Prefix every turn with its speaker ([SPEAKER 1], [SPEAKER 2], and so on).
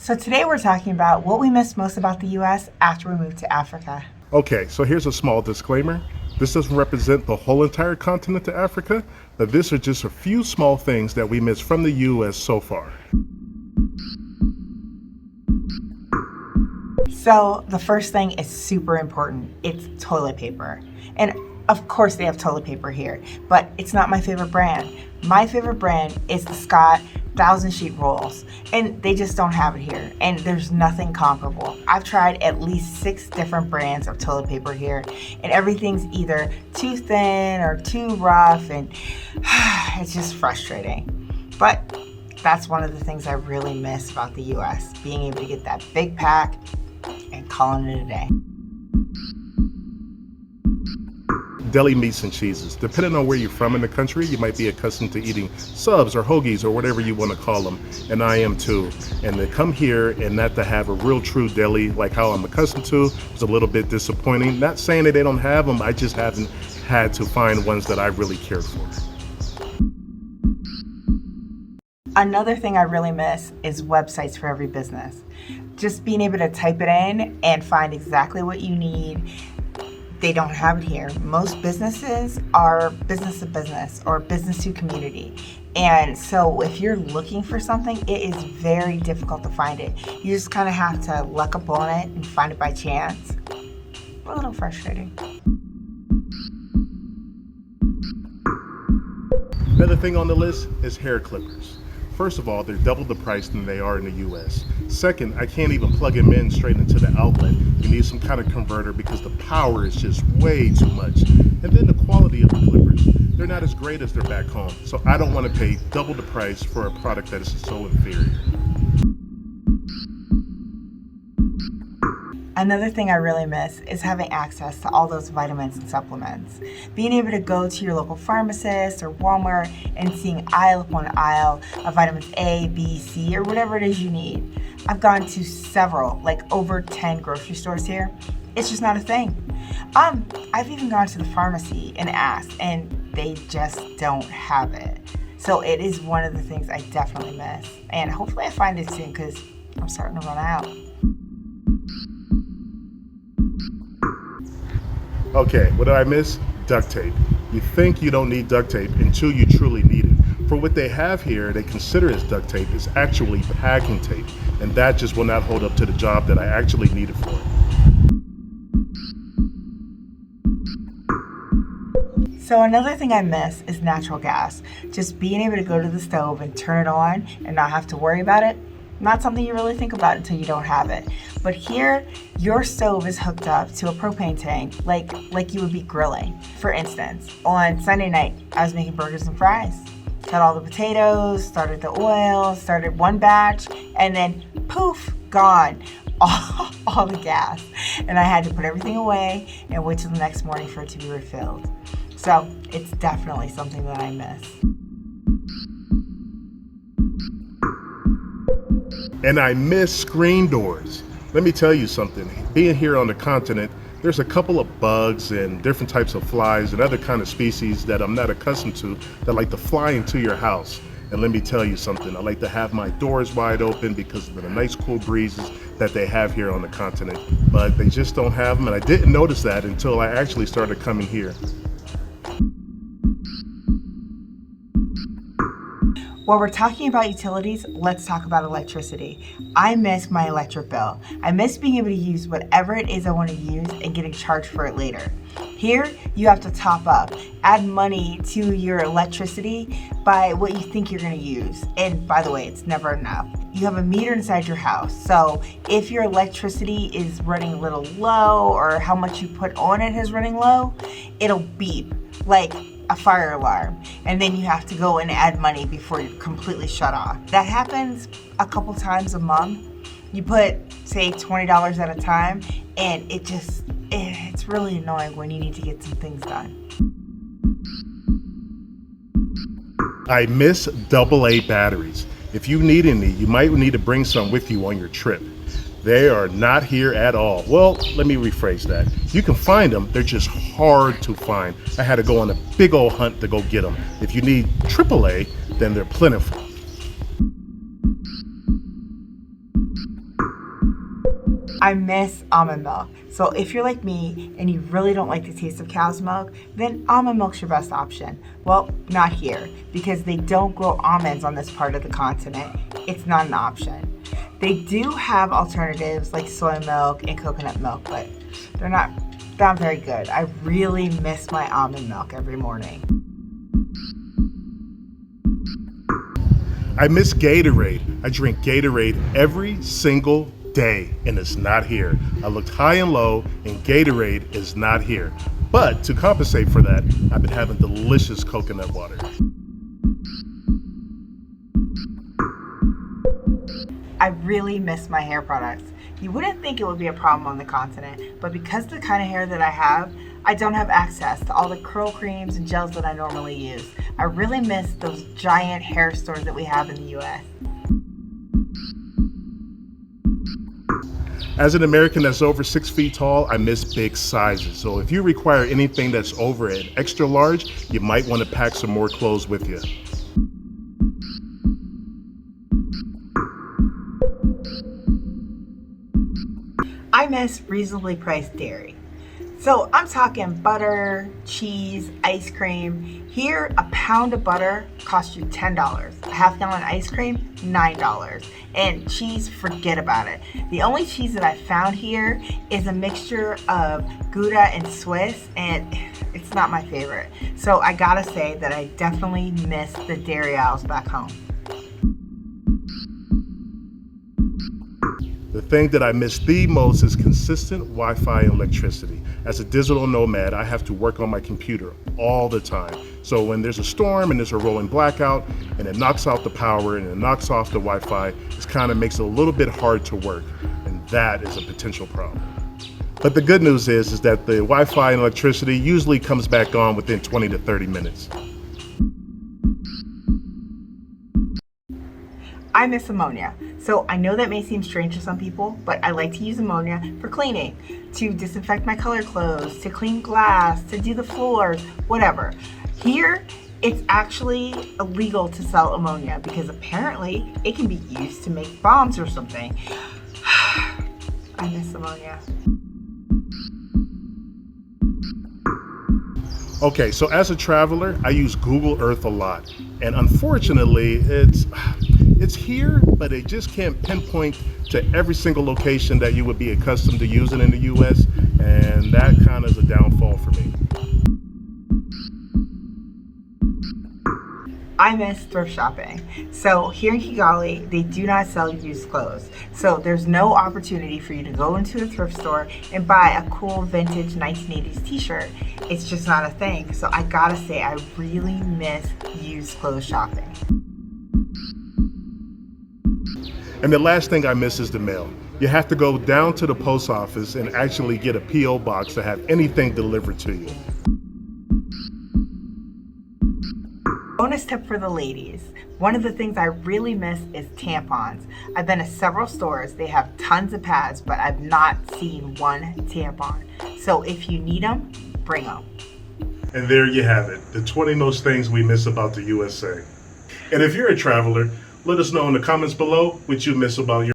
[SPEAKER 1] So today we're talking about what we miss most about the US after we moved to Africa.
[SPEAKER 2] Okay, so here's a small disclaimer. This doesn't represent the whole entire continent of Africa, but these are just a few small things that we miss from the US so far.
[SPEAKER 1] So the first thing is super important. It's toilet paper. And of course they have toilet paper here, but it's not my favorite brand. My favorite brand is the Scott 1,000 sheet rolls, and they just don't have it here, and there's nothing comparable. I've tried at least 6 different brands of toilet paper here, and everything's either too thin or too rough, and it's just frustrating. But that's one of the things I really miss about the US, being able to get that big pack and calling it a day.
[SPEAKER 2] Deli meats and cheeses. Depending on where you're from in the country, you might be accustomed to eating subs or hoagies or whatever you want to call them, and I am too. And to come here and not to have a real true deli like how I'm accustomed to is a little bit disappointing. Not saying that they don't have them, I just haven't had to find ones that I really cared for.
[SPEAKER 1] Another thing I really miss is websites for every business. Just being able to type it in and find exactly what you need. They don't have it here. Most businesses are business to business or business to community. And so if you're looking for something, it is very difficult to find it. You just kind of have to luck up on it and find it by chance. A little frustrating.
[SPEAKER 2] Another thing on the list is hair clippers. First of all, they're double the price than they are in the US. Second, I can't even plug them in straight into the outlet. You need some kind of converter because the power is just way too much. And then the quality of the clippers, they're not as great as they're back home. So I don't want to pay double the price for a product that is so inferior.
[SPEAKER 1] Another thing I really miss is having access to all those vitamins and supplements. Being able to go to your local pharmacist or Walmart and seeing aisle upon aisle of vitamins A, B, C, or whatever it is you need. I've gone to several, like over 10 grocery stores here. It's just not a thing. I've even gone to the pharmacy and asked, and they just don't have it. So it is one of the things I definitely miss. And hopefully I find it soon because I'm starting to run out.
[SPEAKER 2] Okay, what did I miss? Duct tape. You think you don't need duct tape until you truly need it. For what they have here, they consider as duct tape is actually packing tape, and that just will not hold up to the job that I actually need it for.
[SPEAKER 1] So another thing I miss is natural gas. Just being able to go to the stove and turn it on and not have to worry about it. Not something you really think about until you don't have it. But here, your stove is hooked up to a propane tank like you would be grilling. For instance, on Sunday night, I was making burgers and fries. Cut all the potatoes, started the oil, started one batch, and then poof, gone. All the gas. And I had to put everything away and wait till the next morning for it to be refilled. So it's definitely something that I miss.
[SPEAKER 2] And I miss screen doors. Let me tell you something. Being here on the continent, there's a couple of bugs and different types of flies and other kind of species that I'm not accustomed to that like to fly into your house. And let me tell you something. I like to have my doors wide open because of the nice cool breezes that they have here on the continent. But they just don't have them, and I didn't notice that until I actually started coming here.
[SPEAKER 1] While we're talking about utilities, let's talk about electricity. I miss my electric bill. I miss being able to use whatever it is I want to use and getting charged for it later. Here, you have to top up, add money to your electricity by what you think you're going to use. And by the way, it's never enough. You have a meter inside your house, so if your electricity is running a little low or how much you put on it is running low, it'll beep like a fire alarm, and then you have to go and add money before you're completely shut off. That happens a couple times a month. You put, say, $20 at a time, and it's really annoying when you need to get some things done.
[SPEAKER 2] I miss AA batteries. If you need any, you might need to bring some with you on your trip. They are not here at all. Well, let me rephrase that. You can find them, they're just hard to find. I had to go on a big old hunt to go get them. If you need AAA, then they're plentiful.
[SPEAKER 1] I miss almond milk. So if you're like me and you really don't like the taste of cow's milk, then almond milk's your best option. Well, not here, because they don't grow almonds on this part of the continent. It's not an option. They do have alternatives like soy milk and coconut milk, but they're not very good. I really miss my almond milk every morning.
[SPEAKER 2] I miss Gatorade. I drink Gatorade every single day, and it's not here. I looked high and low, and Gatorade is not here. But to compensate for that, I've been having delicious coconut water.
[SPEAKER 1] I really miss my hair products. You wouldn't think it would be a problem on the continent, but because of the kind of hair that I have, I don't have access to all the curl creams and gels that I normally use. I really miss those giant hair stores that we have in the US.
[SPEAKER 2] As an American that's over 6 feet tall, I miss big sizes. So if you require anything that's over an extra large, you might want to pack some more clothes with you.
[SPEAKER 1] I miss reasonably priced dairy. So I'm talking butter, cheese, ice cream. Here, a pound of butter costs you $10. A half gallon ice cream, $9. And cheese, forget about it. The only cheese that I found here is a mixture of Gouda and Swiss, and it's not my favorite. So I gotta say that I definitely miss the dairy aisles back home.
[SPEAKER 2] The thing that I miss the most is consistent Wi-Fi and electricity. As a digital nomad, I have to work on my computer all the time. So when there's a storm and there's a rolling blackout and it knocks out the power and it knocks off the Wi-Fi, it kind of makes it a little bit hard to work. And that is a potential problem. But the good news is that the Wi-Fi and electricity usually comes back on within 20 to 30 minutes.
[SPEAKER 1] I miss ammonia. So I know that may seem strange to some people, but I like to use ammonia for cleaning, to disinfect my color clothes, to clean glass, to do the floors, whatever. Here, it's actually illegal to sell ammonia because apparently it can be used to make bombs or something. I miss ammonia.
[SPEAKER 2] Okay, so as a traveler, I use Google Earth a lot. And unfortunately, it's here, but it just can't pinpoint to every single location that you would be accustomed to using in the US, and that kind of is a downfall for me.
[SPEAKER 1] I miss thrift shopping. So here in Kigali, they do not sell used clothes. So there's no opportunity for you to go into a thrift store and buy a cool vintage 1980s t-shirt. It's just not a thing. So I gotta say, I really miss used clothes shopping.
[SPEAKER 2] And the last thing I miss is the mail. You have to go down to the post office and actually get a P.O. box to have anything delivered to you.
[SPEAKER 1] Bonus tip for the ladies. One of the things I really miss is tampons. I've been to several stores. They have tons of pads, but I've not seen one tampon. So if you need them, bring them.
[SPEAKER 2] And there you have it, the 20 most things we miss about the USA. And if you're a traveler, let us know in the comments below what you miss about your